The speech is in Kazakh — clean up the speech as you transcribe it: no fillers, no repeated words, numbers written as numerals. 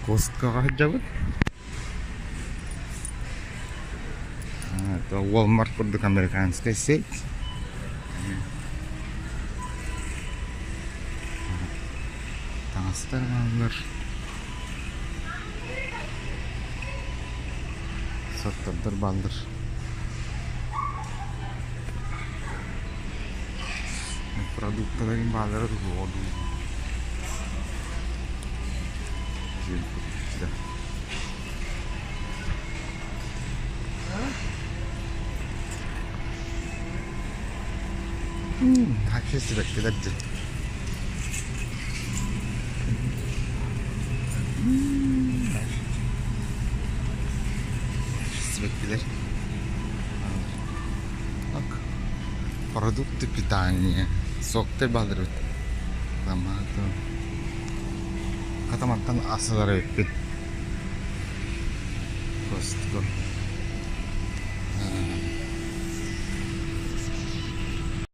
Косткаға жабыт. Это Walmart курдук, американская сеть. Таңыстар балдар. Саттырдыр балдар. Продуктыларын балдары воду. Таксист bekler. Таксист bekler. Bak, продукты питания, сокты балдырып, томаты. Катаматтан асылары өтпет. Костко.